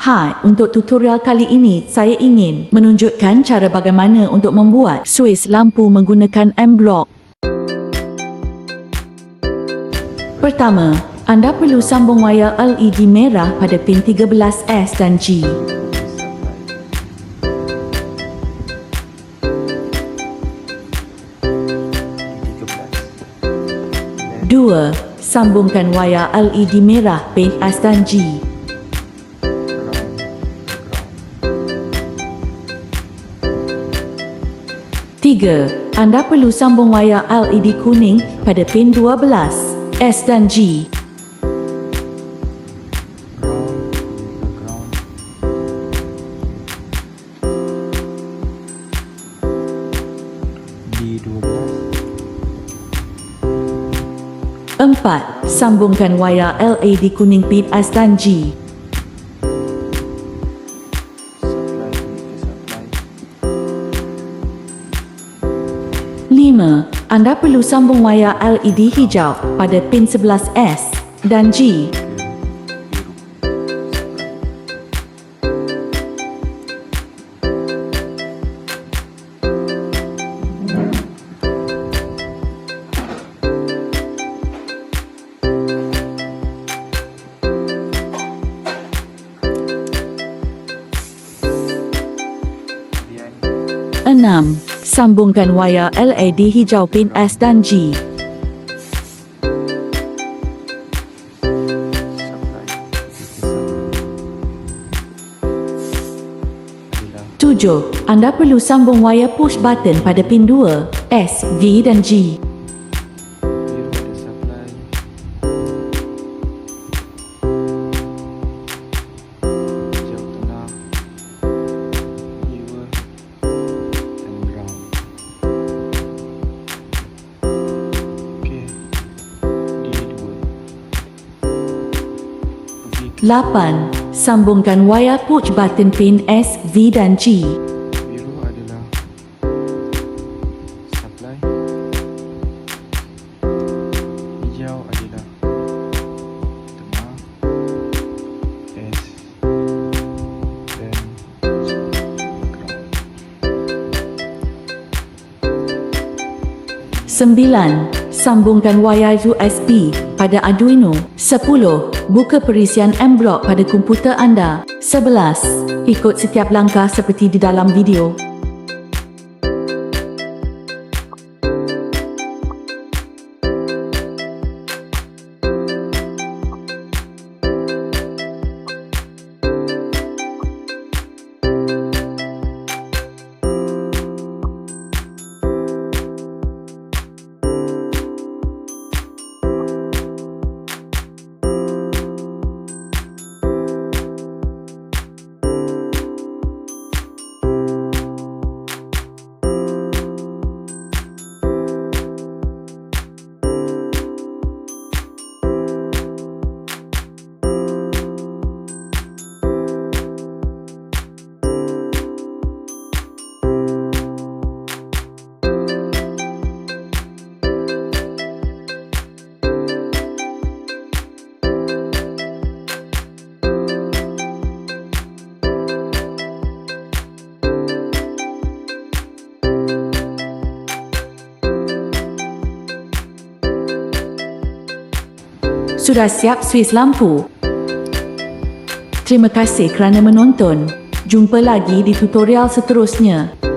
Hai, untuk tutorial kali ini saya ingin menunjukkan cara bagaimana untuk membuat suis lampu menggunakan mBlock. Pertama, anda perlu sambung wayar LED merah pada pin 13S dan G. Dua, sambungkan wayar LED merah pin S dan G. 3. Anda perlu sambung wayar LED kuning pada pin 12, S dan G. Empat. Sambungkan wayar LED kuning pin S dan G. 5. Anda perlu sambung wayar LED hijau pada pin 11S dan G. 6. Sambungkan wayar LED hijau pin S dan G. 7. Anda perlu sambung wayar push button pada pin 2, S, V dan G. 8. Sambungkan wayar push button pin S, V dan G. Biru adalah supply, hijau adalah tengah, S dan ground. 9. Sambungkan wayar USB pada Arduino. 10. Buka perisian mBlock pada komputer anda. 11. Ikut setiap langkah seperti di dalam video. Sudah siap suis lampu? Terima kasih kerana menonton. Jumpa lagi di tutorial seterusnya.